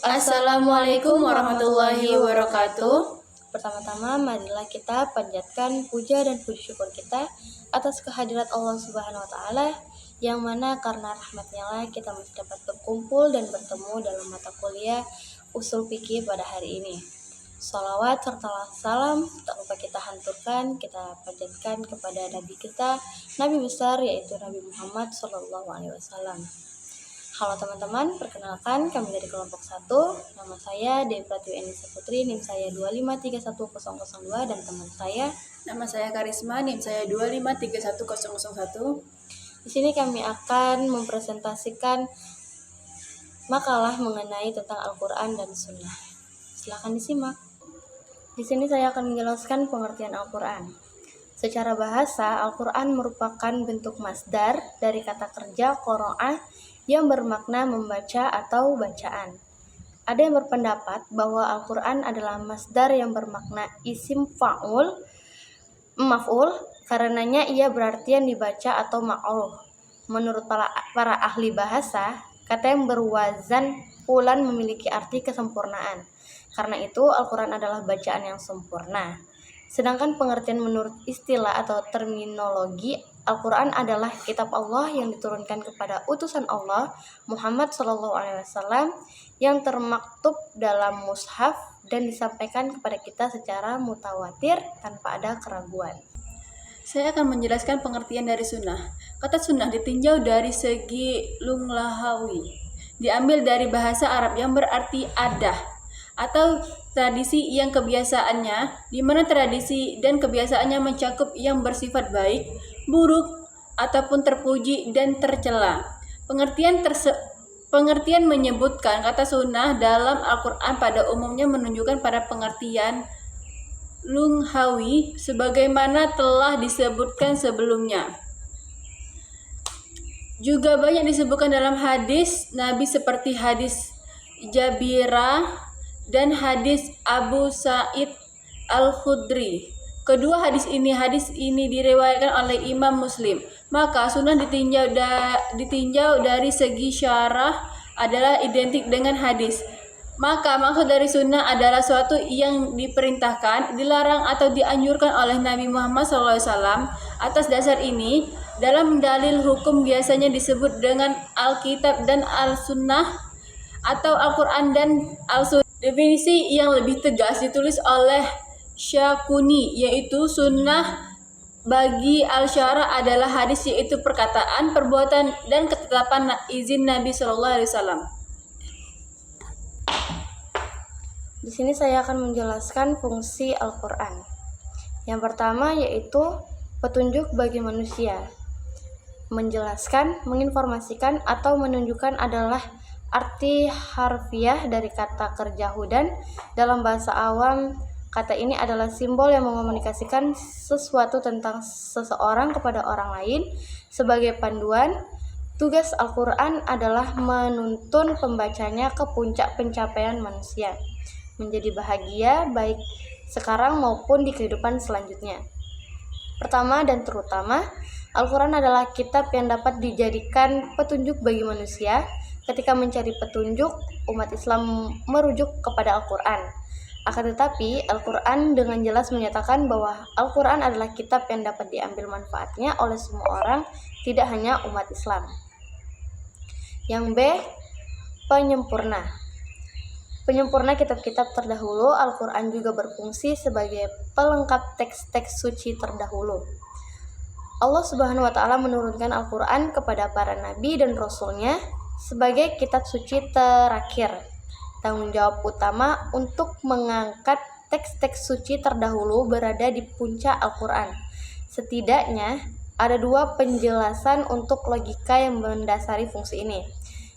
Assalamualaikum warahmatullahi wabarakatuh. Pertama-tama, marilah kita panjatkan puja dan puji syukur kita atas kehadirat Allah Subhanahu wa Ta'ala, yang mana karena rahmatnya lah kita masih dapat berkumpul dan bertemu dalam mata kuliah usul fikih pada hari ini. Sholawat serta salam tak lupa kita hanturkan, kita panjatkan kepada Nabi kita, Nabi besar yaitu Nabi Muhammad SAW. Halo teman-teman, perkenalkan kami dari kelompok 1. Nama saya Dewi Pratiwi Enisa Putri, NIM saya 2531002, dan teman saya. Nama saya Karisma, NIM saya 2531001. Di sini kami akan mempresentasikan makalah mengenai tentang Al-Quran dan Sunnah. Silakan disimak. Di sini saya akan menjelaskan pengertian Al-Quran. Secara bahasa, Al-Quran merupakan bentuk masdar dari kata kerja qoro'ah yang bermakna membaca atau bacaan. Ada yang berpendapat bahwa Al-Quran adalah masdar yang bermakna isim maf'ul, karenanya ia berartian dibaca atau ma'ruf. Menurut para ahli bahasa, kata yang berwazan fulan memiliki arti kesempurnaan. Karena itu, Al-Quran adalah bacaan yang sempurna. Sedangkan pengertian menurut istilah atau terminologi, Al-Quran adalah kitab Allah yang diturunkan kepada utusan Allah, Muhammad SAW, yang termaktub dalam mushaf dan disampaikan kepada kita secara mutawatir tanpa ada keraguan. Saya akan menjelaskan pengertian dari sunnah. Kata sunnah ditinjau dari segi lughawi, diambil dari bahasa Arab yang berarti adah atau tradisi yang kebiasaannya, di mana tradisi dan kebiasaannya mencakup yang bersifat baik, buruk, ataupun terpuji dan tercela. Pengertian menyebutkan kata sunnah dalam Al-Quran pada umumnya menunjukkan pada pengertian lughawi sebagaimana telah disebutkan sebelumnya. Juga banyak disebutkan dalam hadis Nabi seperti hadis Jabirah dan hadis Abu Sa'id Al-Khudri. Kedua hadis ini diriwayatkan oleh Imam Muslim. Maka sunnah ditinjau dari segi syarah adalah identik dengan hadis. Maka maksud dari sunnah adalah suatu yang diperintahkan, dilarang atau dianjurkan oleh Nabi Muhammad SAW. Atas dasar ini, dalam dalil hukum biasanya disebut dengan Alkitab dan Al-Sunnah atau Al-Quran dan Al-Sunnah. Definisi yang lebih tegas ditulis oleh Syakuni, yaitu sunnah bagi al-syara adalah hadis, yaitu perkataan, perbuatan, dan ketetapan izin Nabi SAW. Di sini saya akan menjelaskan fungsi Al-Quran. Yang pertama yaitu petunjuk bagi manusia. Menjelaskan, menginformasikan, atau menunjukkan adalah arti harfiah dari kata kerja hudan. Dalam bahasa awam, kata ini adalah simbol yang mengomunikasikan sesuatu tentang seseorang kepada orang lain. Sebagai panduan, tugas Al-Quran adalah menuntun pembacanya ke puncak pencapaian manusia, menjadi bahagia baik sekarang maupun di kehidupan selanjutnya. Pertama dan terutama, Al-Quran adalah kitab yang dapat dijadikan petunjuk bagi manusia. Ketika mencari petunjuk, umat Islam merujuk kepada Al-Quran. Akan tetapi, Al-Quran dengan jelas menyatakan bahwa Al-Quran adalah kitab yang dapat diambil manfaatnya oleh semua orang, tidak hanya umat Islam. Yang B, penyempurna. Penyempurna kitab-kitab terdahulu, Al-Quran juga berfungsi sebagai pelengkap teks-teks suci terdahulu. Allah Subhanahu wa Ta'ala menurunkan Al-Quran kepada para nabi dan rasulnya sebagai kitab suci terakhir. Tanggung jawab utama untuk mengangkat teks-teks suci terdahulu berada di puncak Al-Quran. Setidaknya ada dua penjelasan untuk logika yang mendasari fungsi ini.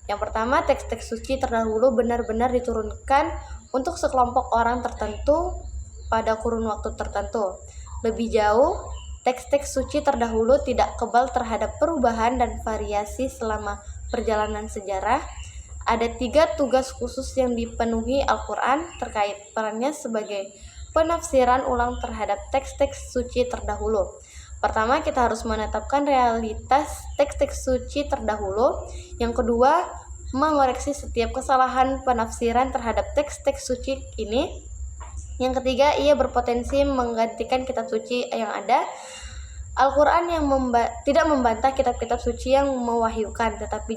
Yang pertama, teks-teks suci terdahulu benar-benar diturunkan untuk sekelompok orang tertentu pada kurun waktu tertentu. Lebih jauh, teks-teks suci terdahulu tidak kebal terhadap perubahan dan variasi selama perjalanan sejarah. Ada 3 tugas khusus yang dipenuhi Al-Quran terkait perannya sebagai penafsiran ulang terhadap teks-teks suci terdahulu. Pertama, kita harus menetapkan realitas teks-teks suci terdahulu. Yang kedua, mengoreksi setiap kesalahan penafsiran terhadap teks-teks suci ini. Yang ketiga, ia berpotensi menggantikan kitab suci yang ada. Al-Quran yang tidak membantah kitab-kitab suci yang mewahyukan, tetapi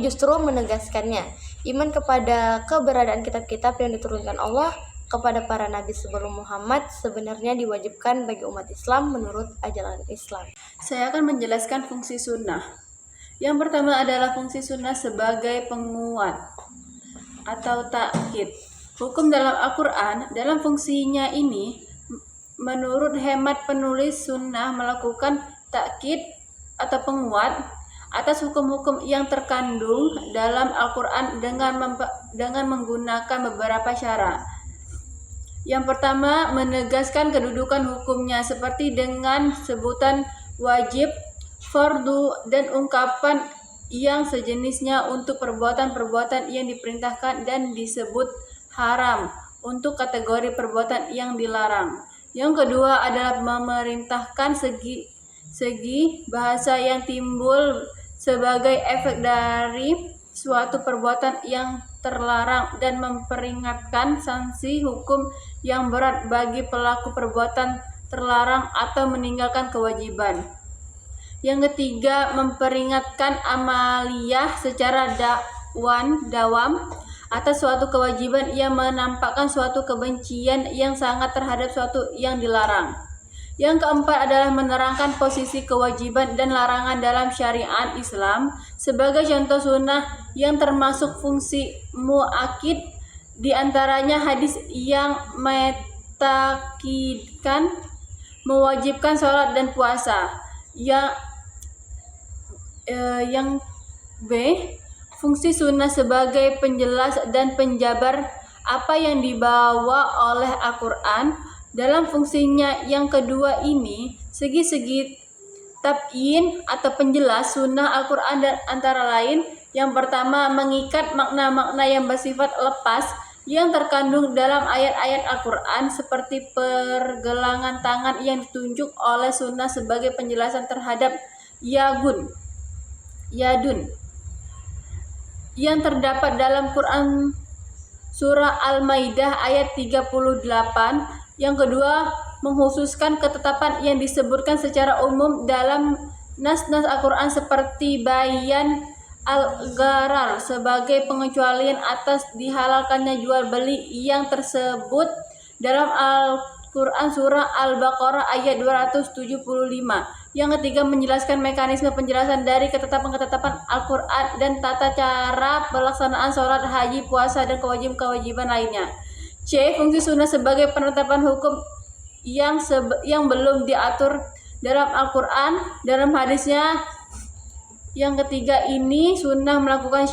justru menegaskannya. Iman kepada keberadaan kitab-kitab yang diturunkan Allah kepada para nabi sebelum Muhammad sebenarnya diwajibkan bagi umat Islam menurut ajaran Islam. Saya akan menjelaskan fungsi sunnah. Yang pertama adalah fungsi sunnah sebagai penguat atau ta'kid. Hukum dalam Al-Quran dalam fungsinya ini, menurut hemat penulis sunnah melakukan ta'kid atau penguat atas hukum-hukum yang terkandung dalam Al-Quran dengan menggunakan beberapa cara. Yang pertama, menegaskan kedudukan hukumnya seperti dengan sebutan wajib, fardu, dan ungkapan yang sejenisnya untuk perbuatan-perbuatan yang diperintahkan dan disebut haram untuk kategori perbuatan yang dilarang. Yang kedua adalah memerintahkan segi bahasa yang timbul sebagai efek dari suatu perbuatan yang terlarang dan memperingatkan sanksi hukum yang berat bagi pelaku perbuatan terlarang atau meninggalkan kewajiban. Yang ketiga, memperingatkan amaliyah secara dawam atas suatu kewajiban yang menampakkan suatu kebencian yang sangat terhadap suatu yang dilarang. Yang keempat adalah menerangkan posisi kewajiban dan larangan dalam syariat Islam sebagai contoh sunnah yang termasuk fungsi mu'akid, di antaranya hadis yang metakidkan mewajibkan sholat dan puasa. Yang B, fungsi sunnah sebagai penjelas dan penjabar apa yang dibawa oleh Al-Quran. Dalam fungsinya yang kedua ini, segi-segi tabyin atau penjelas sunnah Al-Quran dan antara lain, yang pertama, mengikat makna-makna yang bersifat lepas yang terkandung dalam ayat-ayat Al-Quran seperti pergelangan tangan yang ditunjuk oleh sunnah sebagai penjelasan terhadap yadun yang terdapat dalam Quran surah Al-Maidah ayat 38. Yang kedua, mengkhususkan ketetapan yang disebutkan secara umum dalam nas-nas Al-Quran seperti bayan al-gharar sebagai pengecualian atas dihalalkannya jual beli yang tersebut dalam Al-Quran surah Al-Baqarah ayat 275. Yang ketiga, menjelaskan mekanisme penjelasan dari ketetapan-ketetapan Al-Quran dan tata cara pelaksanaan sholat, haji, puasa, dan kewajiban lainnya. C. Fungsi sunnah sebagai penetapan hukum yang belum diatur dalam Al-Quran, dalam hadisnya. Yang ketiga ini, sunnah melakukan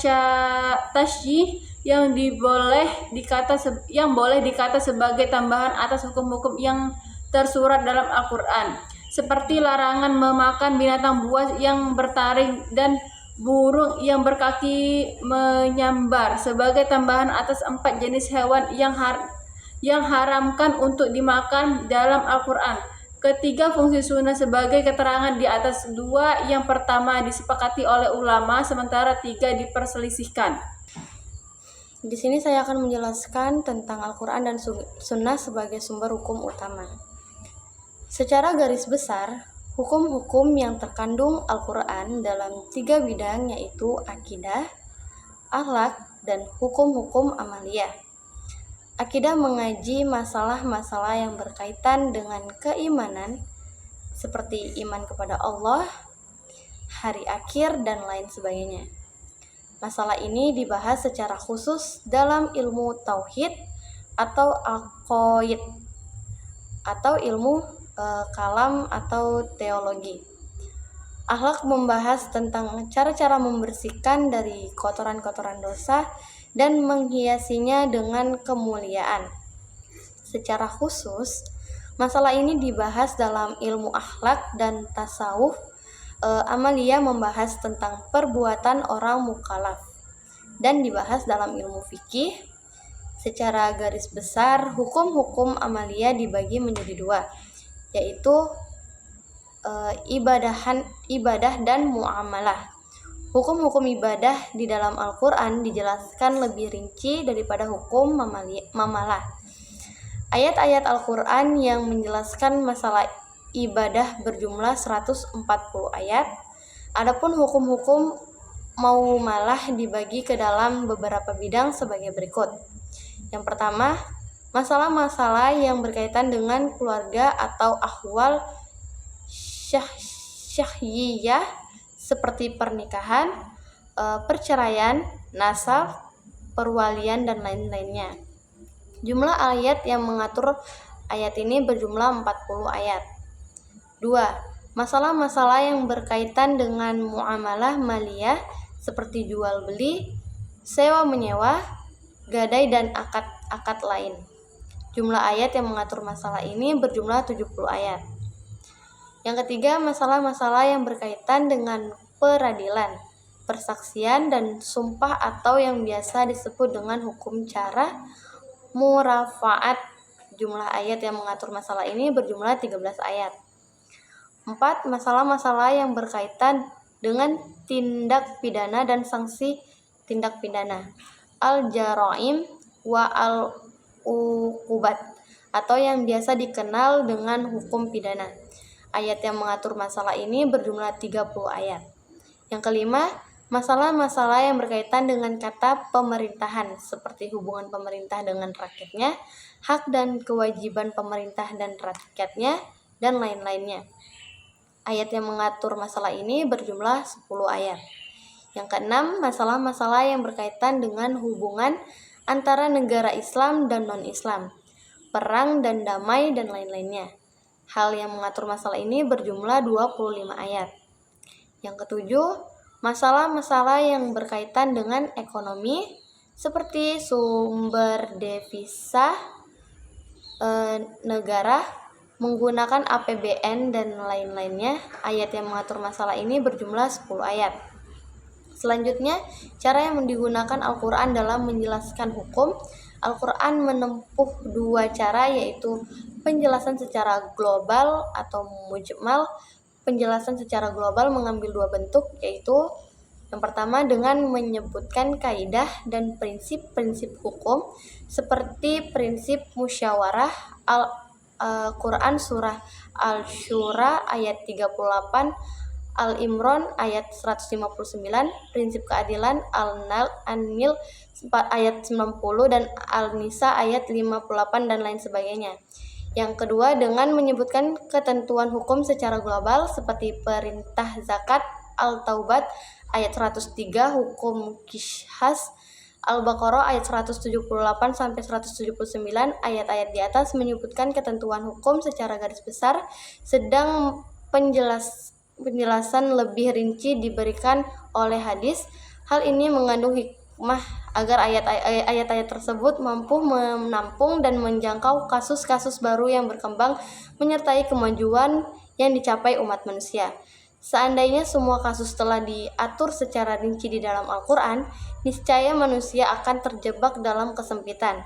tasyih yang boleh dikata sebagai tambahan atas hukum-hukum yang tersurat dalam Al-Quran, seperti larangan memakan binatang buas yang bertaring dan burung yang berkaki menyambar sebagai tambahan atas 4 jenis hewan yang haramkan untuk dimakan dalam Al-Quran. Ketiga, fungsi sunnah sebagai keterangan di atas 2. Yang pertama disepakati oleh ulama, sementara 3 diperselisihkan. Di sini saya akan menjelaskan tentang Al-Quran dan Sunnah sebagai sumber hukum utama. Secara garis besar, hukum-hukum yang terkandung Al-Quran dalam 3 bidang, yaitu akidah, akhlak, dan hukum-hukum amaliyah. Akidah mengaji masalah-masalah yang berkaitan dengan keimanan, seperti iman kepada Allah, hari akhir, dan lain sebagainya. Masalah ini dibahas secara khusus dalam ilmu tauhid atau aqaid atau ilmu kalam atau teologi. Akhlak membahas tentang cara-cara membersihkan dari kotoran-kotoran dosa dan menghiasinya dengan kemuliaan. Secara khusus, masalah ini dibahas dalam ilmu akhlak dan tasawuf. Amaliyah membahas tentang perbuatan orang mukallaf dan dibahas dalam ilmu fikih. Secara garis besar, hukum-hukum amaliyah dibagi menjadi 2, yaitu ibadah dan muamalah. Hukum-hukum ibadah di dalam Al-Quran dijelaskan lebih rinci daripada hukum mamalah. Ayat-ayat Al-Quran yang menjelaskan masalah ibadah berjumlah 140 ayat. Adapun hukum-hukum muamalah dibagi ke dalam beberapa bidang sebagai berikut. Yang pertama, masalah-masalah yang berkaitan dengan keluarga atau ahwal syahriyah seperti pernikahan, perceraian, nasab, perwalian, dan lain-lainnya. Jumlah ayat yang mengatur ayat ini berjumlah 40 ayat. 2. Masalah-masalah yang berkaitan dengan muamalah maliyah seperti jual beli, sewa menyewa, gadai, dan akad lain. Jumlah ayat yang mengatur masalah ini berjumlah 70 ayat. Yang ketiga, masalah-masalah yang berkaitan dengan peradilan, persaksian, dan sumpah atau yang biasa disebut dengan hukum cara murafaat. Jumlah ayat yang mengatur masalah ini berjumlah 13 ayat. 4. Masalah-masalah yang berkaitan dengan tindak pidana dan sanksi tindak pidana, al-jaraim wa al-uqubat, atau yang biasa dikenal dengan hukum pidana. Ayat yang mengatur masalah ini berjumlah 30 ayat. Yang kelima, masalah-masalah yang berkaitan dengan kata pemerintahan seperti hubungan pemerintah dengan rakyatnya, hak dan kewajiban pemerintah dan rakyatnya, dan lain-lainnya. Ayat yang mengatur masalah ini berjumlah 10 ayat. Yang keenam, masalah-masalah yang berkaitan dengan hubungan antara negara Islam dan non-Islam, perang dan damai, dan lain-lainnya. Hal yang mengatur masalah ini berjumlah 25 ayat. Yang ketujuh, masalah-masalah yang berkaitan dengan ekonomi seperti sumber devisa negara, menggunakan APBN, dan lain-lainnya. Ayat yang mengatur masalah ini berjumlah 10 ayat. Selanjutnya, cara yang digunakan Al-Quran dalam menjelaskan hukum. Al-Quran menempuh dua cara, yaitu penjelasan secara global atau mujmal. Penjelasan secara global mengambil dua bentuk, yaitu yang pertama dengan menyebutkan kaidah dan prinsip-prinsip hukum seperti prinsip musyawarah. Al-Quran surah Al-Syura ayat 38, Al-Imran ayat 159, prinsip keadilan An-Nil ayat 90, dan Al-Nisa ayat 58, dan lain sebagainya. Yang kedua dengan menyebutkan ketentuan hukum secara global seperti perintah zakat, Al-Taubat ayat 103, hukum qisas, Al-Baqarah ayat 178 sampai 179. Ayat-ayat di atas menyebutkan ketentuan hukum secara garis besar, sedang penjelasan lebih rinci diberikan oleh hadis. Hal ini mengandung hikmah agar ayat-ayat tersebut mampu menampung dan menjangkau kasus-kasus baru yang berkembang menyertai kemajuan yang dicapai umat manusia. Seandainya semua kasus telah diatur secara rinci di dalam Al-Quran, niscaya manusia akan terjebak dalam kesempitan.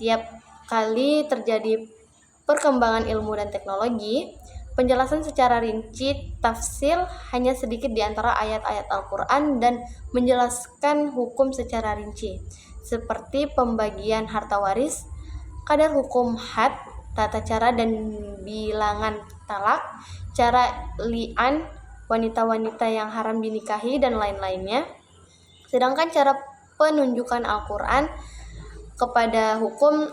Tiap kali terjadi perkembangan ilmu dan teknologi, penjelasan secara rinci, tafsir hanya sedikit di antara ayat-ayat Al-Quran dan menjelaskan hukum secara rinci, seperti pembagian harta waris, kadar hukum had, tata cara dan bilangan talak, cara li'an, wanita-wanita yang haram dinikahi, dan lain-lainnya. Sedangkan cara penunjukan Al-Quran kepada hukum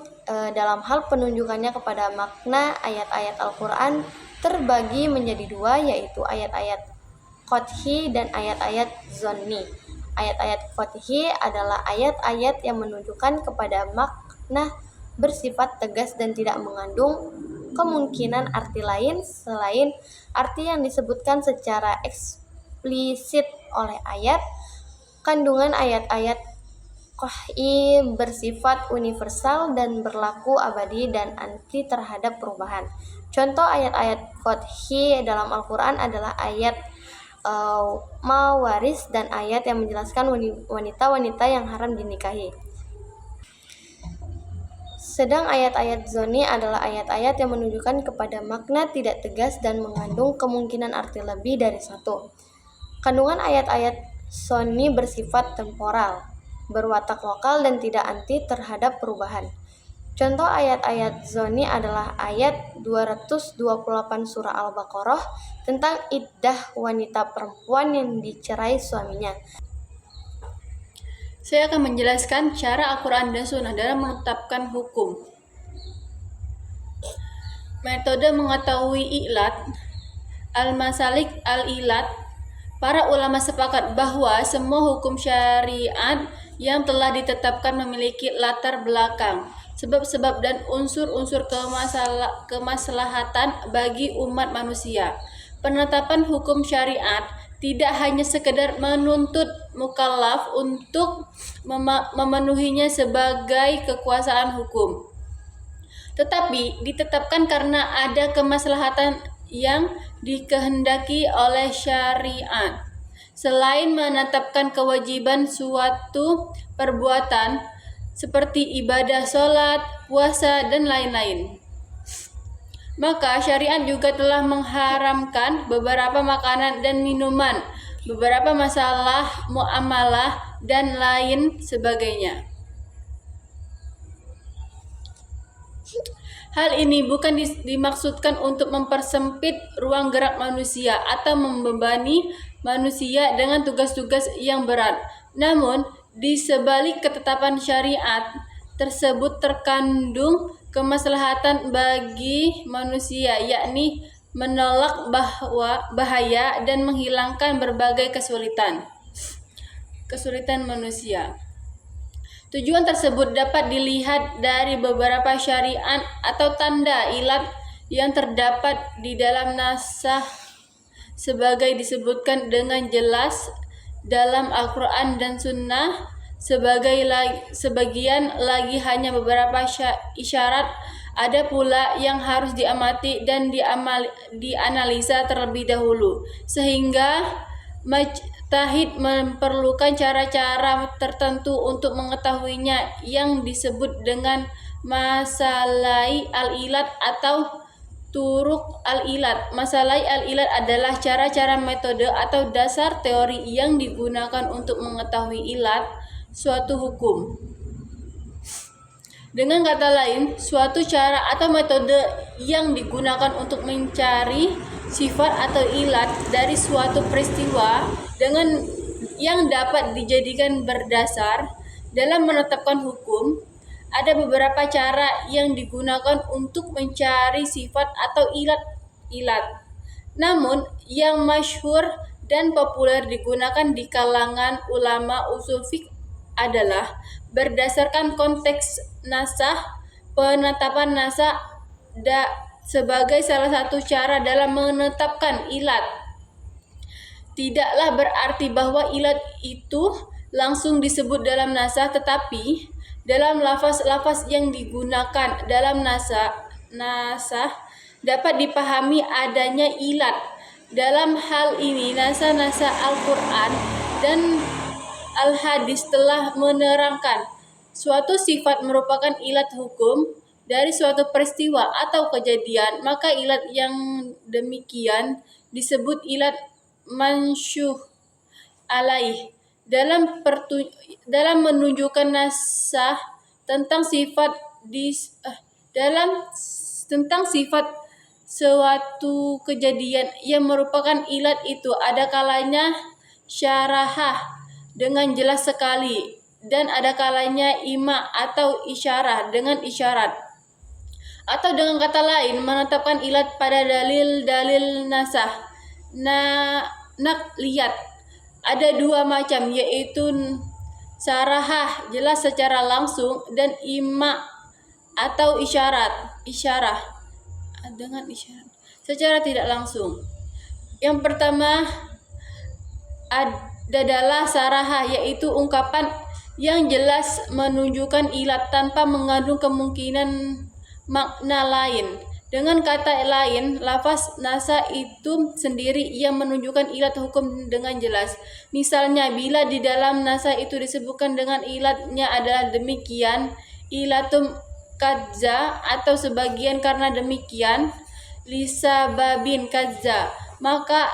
dalam hal penunjukannya kepada makna ayat-ayat Al-Quran terbagi menjadi dua, yaitu ayat-ayat qadhi dan ayat-ayat zonni. Ayat-ayat qadhi adalah ayat-ayat yang menunjukkan kepada makna bersifat tegas dan tidak mengandung kemungkinan arti lain selain arti yang disebutkan secara eksplisit oleh ayat. Kandungan ayat-ayat qadhi bersifat universal dan berlaku abadi dan anti terhadap perubahan. Contoh ayat-ayat qadhi dalam Al-Quran adalah ayat mawaris dan ayat yang menjelaskan wanita-wanita yang haram dinikahi. Sedang ayat-ayat zonni adalah ayat-ayat yang menunjukkan kepada makna tidak tegas dan mengandung kemungkinan arti lebih dari satu. Kandungan ayat-ayat Sonni bersifat temporal, berwatak lokal dan tidak anti terhadap perubahan. Contoh ayat-ayat zoni adalah ayat 228 surah Al-Baqarah tentang iddah wanita perempuan yang dicerai suaminya. Saya akan menjelaskan cara Al-Quran dan Sunnah dalam menetapkan hukum. Metode mengetahui ilat, al-masalik al-ilat. Para ulama sepakat bahwa semua hukum syariat yang telah ditetapkan memiliki latar belakang, sebab-sebab dan unsur-unsur kemaslahatan bagi umat manusia. Penetapan hukum syariat tidak hanya sekedar menuntut mukallaf untuk memenuhinya sebagai kekuasaan hukum, tetapi ditetapkan karena ada kemaslahatan yang dikehendaki oleh syariat. Selain menetapkan kewajiban suatu perbuatan seperti ibadah sholat, puasa, dan lain-lain, maka syariat juga telah mengharamkan beberapa makanan dan minuman, beberapa masalah muamalah, dan lain sebagainya. Hal ini bukan dimaksudkan untuk mempersempit ruang gerak manusia atau membebani manusia dengan tugas-tugas yang berat. Namun, di sebalik ketetapan syariat tersebut terkandung kemaslahatan bagi manusia, yakni menolak bahaya dan menghilangkan berbagai kesulitan manusia. Tujuan tersebut dapat dilihat dari beberapa syariat atau tanda ilat yang terdapat di dalam nasah sebagai disebutkan dengan jelas dalam Al-Quran dan Sunnah. Sebagian lagi hanya beberapa isyarat. Ada pula yang harus diamati dan dianalisa terlebih dahulu, sehingga mujtahid memerlukan cara-cara tertentu untuk mengetahuinya yang disebut dengan masalai al-ilat atau turuk al-ilat. Masalai al-ilat adalah cara-cara, metode, atau dasar teori yang digunakan untuk mengetahui ilat suatu hukum. Dengan kata lain, suatu cara atau metode yang digunakan untuk mencari sifat atau ilat dari suatu peristiwa dengan yang dapat dijadikan berdasar dalam menetapkan hukum. Ada beberapa cara yang digunakan untuk mencari sifat atau ilat. Namun, yang masyhur dan populer digunakan di kalangan ulama usul fiqh adalah berdasarkan konteks nasah. Penetapan nasah sebagai salah satu cara dalam menetapkan ilat tidaklah berarti bahwa ilat itu langsung disebut dalam nasah, tetapi dalam lafaz-lafaz yang digunakan dalam nasah dapat dipahami adanya ilat. Dalam hal ini nasah-nasah Al-Quran dan Al-Hadis telah menerangkan suatu sifat merupakan ilat hukum dari suatu peristiwa atau kejadian, maka ilat yang demikian disebut ilat mansyuh alaih. Dalam menunjukkan nasah tentang sifat suatu kejadian yang merupakan ilat itu, ada kalanya syarahah dengan jelas sekali, dan ada kalanya ima atau isyarah dengan isyarat. Atau dengan kata lain, menetapkan ilat pada dalil-dalil nasah nakliyat. Ada dua macam, yaitu sarahah jelas secara langsung dan ima atau isyarah dengan isyarat secara tidak langsung. Yang pertama adalah sarahah, yaitu ungkapan yang jelas menunjukkan ilat tanpa mengandung kemungkinan makna lain. Dengan kata lain, lafaz nasah itu sendiri yang menunjukkan ilat hukum dengan jelas. Misalnya, bila di dalam nasah itu disebutkan dengan ilatnya adalah demikian, ilatum kadza, atau sebagian karena demikian, lisababin kadza, maka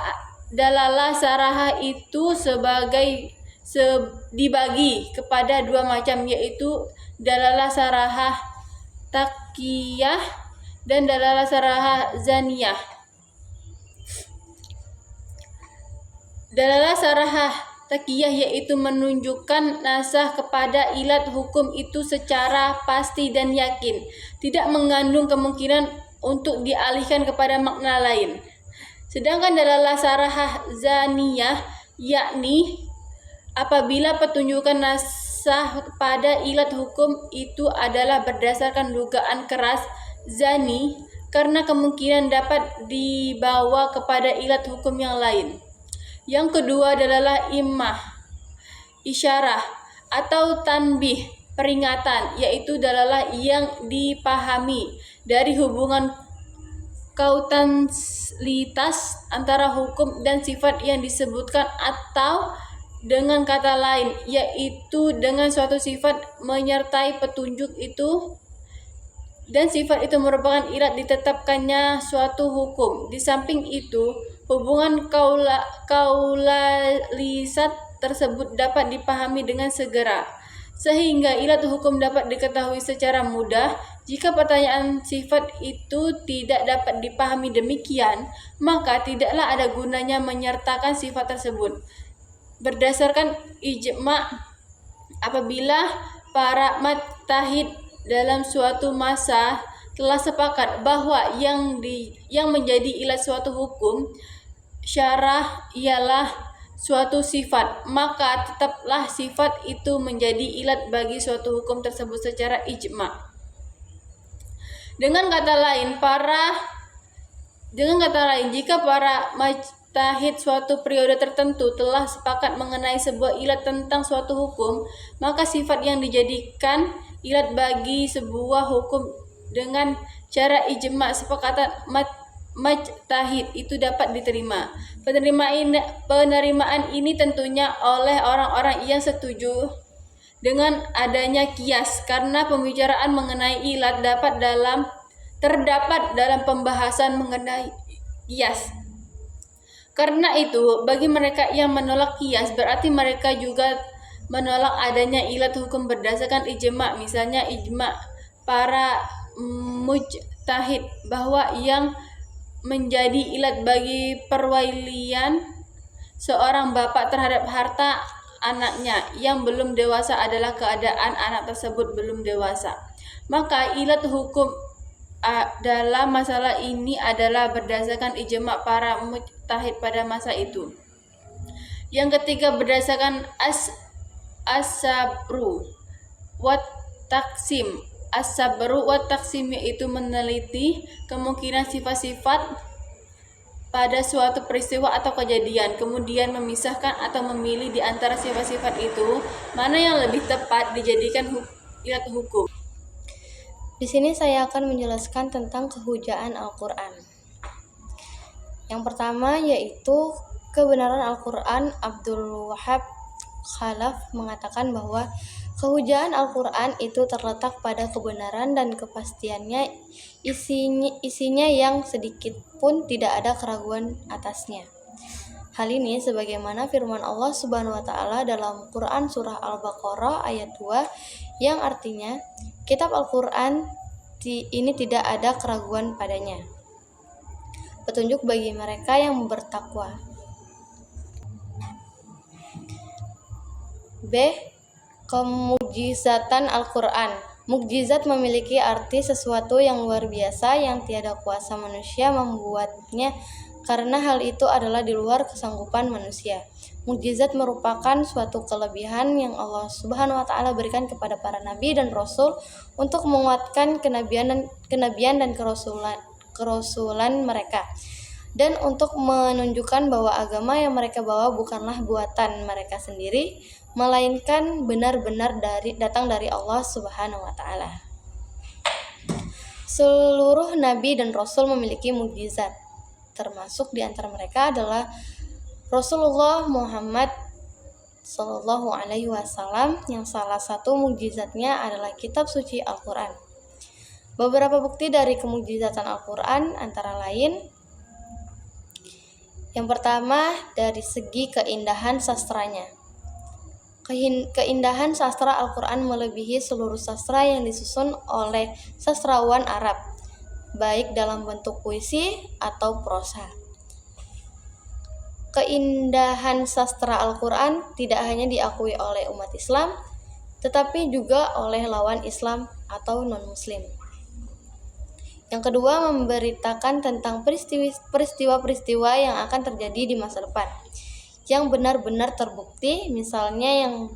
dalalah sarahah itu sebagai dibagi kepada dua macam, yaitu dalalah sarahah taqiyah dan dalalah sarahah zaniyah. Dalalah sarahah taqiyah yaitu menunjukkan nasah kepada ilat hukum itu secara pasti dan yakin, tidak mengandung kemungkinan untuk dialihkan kepada makna lain. Sedangkan dalalah sarahah zaniyah yakni apabila petunjukan nasah pada ilat hukum itu adalah berdasarkan dugaan keras zani karena kemungkinan dapat dibawa kepada ilat hukum yang lain. Yang kedua adalah immah, isyarah atau tanbih, peringatan, yaitu dalalah yang dipahami dari hubungan kausalitas antara hukum dan sifat yang disebutkan, atau dengan kata lain yaitu dengan suatu sifat menyertai petunjuk itu dan sifat itu merupakan ilat ditetapkannya suatu hukum. Di samping itu, hubungan kausalitas tersebut dapat dipahami dengan segera, sehingga ilat hukum dapat diketahui secara mudah. Jika pertanyaan sifat itu tidak dapat dipahami demikian, maka tidaklah ada gunanya menyertakan sifat tersebut. Berdasarkan ijma', apabila para mujtahid dalam suatu masa telah sepakat bahwa yang menjadi ilat suatu hukum syarah ialah suatu sifat, maka tetaplah sifat itu menjadi ilat bagi suatu hukum tersebut secara ijma'. Dengan kata lain, jika para mujtahid suatu periode tertentu telah sepakat mengenai sebuah ilat tentang suatu hukum, maka sifat yang dijadikan ilat bagi sebuah hukum dengan cara ijma' sepakatan mujtahid itu dapat diterima. Penerimaan ini tentunya oleh orang-orang yang setuju dengan adanya qiyas, karena pembicaraan mengenai ilat terdapat dalam pembahasan mengenai qiyas. Karena itu, bagi mereka yang menolak qiyas, berarti mereka juga menolak adanya ilat hukum berdasarkan ijma'. Misalnya ijma' para mujtahid bahwa yang menjadi ilat bagi perwalian seorang bapak terhadap harta anaknya yang belum dewasa adalah keadaan anak tersebut belum dewasa. Maka ilat hukum dalam masalah ini adalah berdasarkan ijma' para mujtahid pada masa itu. Yang ketiga, berdasarkan as-sabru wa taksim. As-sabru wa taksim yaitu meneliti kemungkinan sifat-sifat pada suatu peristiwa atau kejadian, kemudian memisahkan atau memilih di antara sifat-sifat itu mana yang lebih tepat dijadikan ilat hukum. Di sini saya akan menjelaskan tentang kehujaan Al-Quran. Yang pertama yaitu kebenaran Al-Quran. Abdul Wahab Khalaf mengatakan bahwa kehujaan Al-Quran itu terletak pada kebenaran dan kepastiannya, isinya yang sedikit pun tidak ada keraguan atasnya. Hal ini sebagaimana firman Allah Subhanahu wa taala dalam Quran surah Al-Baqarah ayat 2 yang artinya, kitab Al-Quran ini tidak ada keraguan padanya, petunjuk bagi mereka yang bertakwa. B. Kemukjizatan Al-Quran. Mukjizat memiliki arti sesuatu yang luar biasa yang tiada kuasa manusia membuatnya, karena hal itu adalah di luar kesanggupan manusia. Mukjizat merupakan suatu kelebihan yang Allah Subhanahu wa taala berikan kepada para nabi dan rasul untuk menguatkan kenabian dan kerasulan mereka, dan untuk menunjukkan bahwa agama yang mereka bawa bukanlah buatan mereka sendiri, melainkan benar-benar datang dari Allah Subhanahu wa taala. Seluruh nabi dan rasul memiliki mukjizat, termasuk di antara mereka adalah Rasulullah Muhammad Sallallahu Alaihi Wasallam, yang salah satu mukjizatnya adalah kitab suci Al-Quran. Beberapa bukti dari kemukjizatan Al-Quran antara lain: yang pertama, dari segi keindahan sastranya. Keindahan sastra Al-Quran melebihi seluruh sastra yang disusun oleh sastrawan Arab, baik dalam bentuk puisi atau prosa. Keindahan sastra Al-Quran tidak hanya diakui oleh umat Islam, tetapi juga oleh lawan Islam atau non-Muslim. Yang kedua, memberitakan tentang peristiwa-peristiwa yang akan terjadi di masa depan, yang benar-benar terbukti, misalnya yang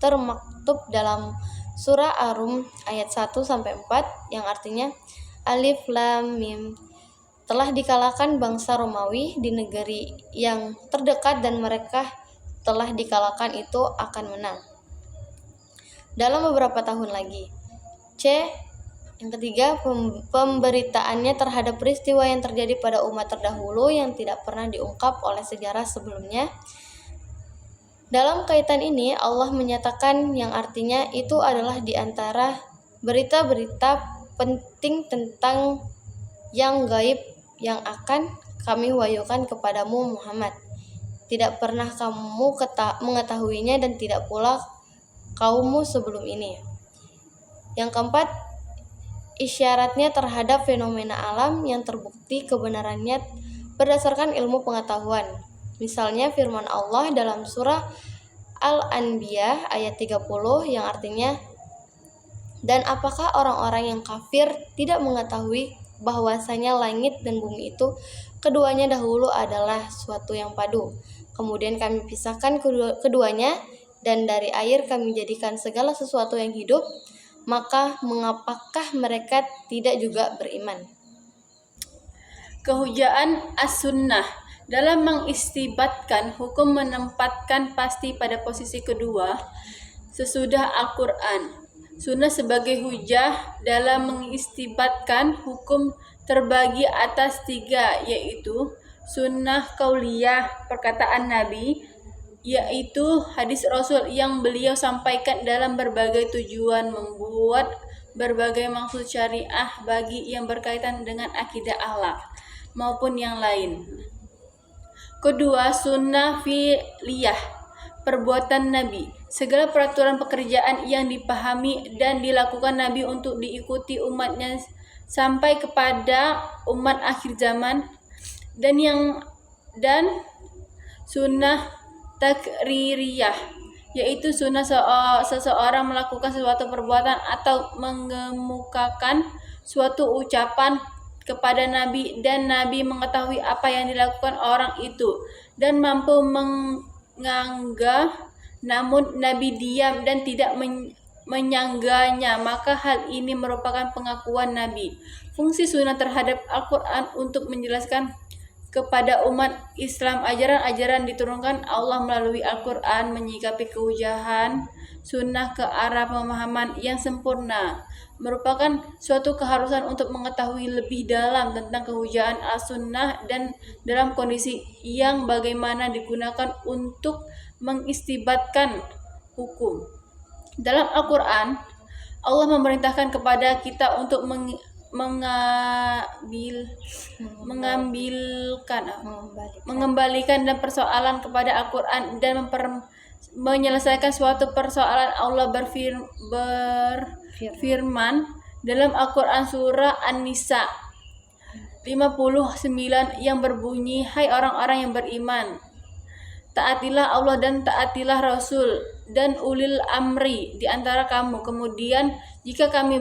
termaktub dalam surah Ar-Rum ayat 1-4 yang artinya Alif Lam Mim, telah dikalahkan bangsa Romawi di negeri yang terdekat dan mereka telah dikalahkan itu akan menang dalam beberapa tahun lagi. Yang ketiga, pemberitaannya terhadap peristiwa yang terjadi pada umat terdahulu yang tidak pernah diungkap oleh sejarah sebelumnya. Dalam kaitan ini, Allah menyatakan yang artinya itu adalah di antara berita-berita penting tentang yang gaib yang akan kami wahyukan kepadamu Muhammad. Tidak pernah kamu mengetahuinya dan tidak pula kaummu sebelum ini. Yang keempat, isyaratnya terhadap fenomena alam yang terbukti kebenarannya berdasarkan ilmu pengetahuan. Misalnya firman Allah dalam surah Al-Anbiya ayat 30 yang artinya, dan apakah orang-orang yang kafir tidak mengetahui bahwasanya langit dan bumi itu keduanya dahulu adalah suatu yang padu. Kemudian kami pisahkan keduanya dan dari air kami jadikan segala sesuatu yang hidup. Maka mengapakah mereka tidak juga beriman? Kehujaan as-sunnah dalam mengistibatkan hukum menempatkan pasti pada posisi kedua sesudah Al-Quran. Sunnah sebagai hujah dalam mengistibatkan hukum terbagi atas 3, yaitu sunnah qauliyah, perkataan Nabi, yaitu hadis Rasul yang beliau sampaikan dalam berbagai tujuan membuat berbagai maksud syariah bagi yang berkaitan dengan akidah akhlak maupun yang lain. Kedua, sunnah fi'liyah, perbuatan Nabi, segala peraturan pekerjaan yang dipahami dan dilakukan Nabi untuk diikuti umatnya sampai kepada umat akhir zaman, dan sunnah takririyah, yaitu sunnah seseorang melakukan suatu perbuatan atau mengemukakan suatu ucapan kepada Nabi dan Nabi mengetahui apa yang dilakukan orang itu dan mampu menyanggah, namun Nabi diam dan tidak menyanggahnya, maka hal ini merupakan pengakuan Nabi. Fungsi sunnah terhadap Al-Quran untuk menjelaskan kepada umat Islam ajaran-ajaran diturunkan Allah melalui Al-Quran, menyikapi kehujahan sunnah ke arah pemahaman yang sempurna, merupakan suatu keharusan untuk mengetahui lebih dalam tentang kehujahan as-sunnah dan dalam kondisi yang bagaimana digunakan untuk mengistibatkan hukum. Dalam Al-Quran, Allah memerintahkan kepada kita untuk mengembalikan dan persoalan kepada Al-Quran dan menyelesaikan suatu persoalan. Allah berfirman dalam Al-Quran surah An-Nisa 59 yang berbunyi, hai orang-orang yang beriman, taatilah Allah dan taatilah Rasul dan ulil amri di antara kamu. Kemudian jika kami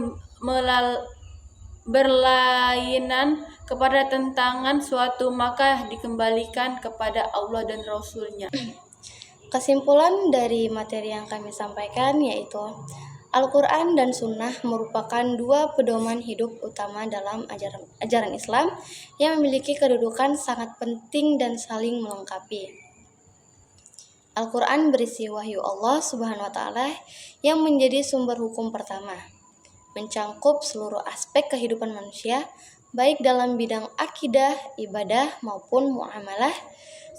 berlainan kepada tentangan suatu, maka dikembalikan kepada Allah dan Rasul-Nya. Kesimpulan dari materi yang kami sampaikan yaitu Al-Quran dan Sunnah merupakan 2 pedoman hidup utama dalam ajaran Islam yang memiliki kedudukan sangat penting dan saling melengkapi. Al-Quran berisi wahyu Allah Subhanahu wa Ta'ala yang menjadi sumber hukum pertama, mencangkup seluruh aspek kehidupan manusia, baik dalam bidang akidah, ibadah, maupun muamalah.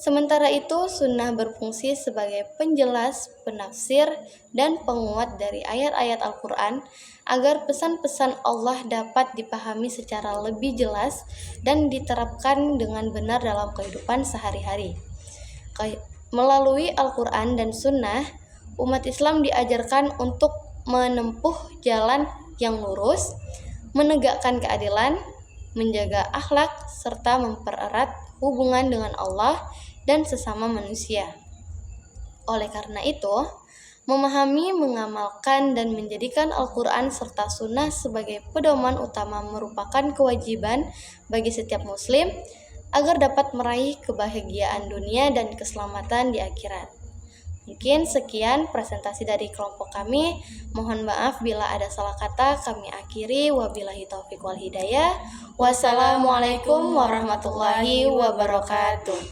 Sementara itu, sunnah berfungsi sebagai penjelas, penafsir, dan penguat dari ayat-ayat Al-Quran agar pesan-pesan Allah dapat dipahami secara lebih jelas dan diterapkan dengan benar dalam kehidupan sehari-hari. Melalui Al-Quran dan Sunnah, umat Islam diajarkan untuk menempuh jalan yang lurus, menegakkan keadilan, menjaga akhlak, serta mempererat hubungan dengan Allah dan sesama manusia. Oleh karena itu, memahami, mengamalkan, dan menjadikan Al-Quran serta Sunnah sebagai pedoman utama merupakan kewajiban bagi setiap muslim agar dapat meraih kebahagiaan dunia dan keselamatan di akhirat. Mungkin sekian presentasi dari kelompok kami. Mohon maaf bila ada salah kata, kami akhiri. Wabillahi taufiq wal hidayah. Wassalamualaikum warahmatullahi wabarakatuh.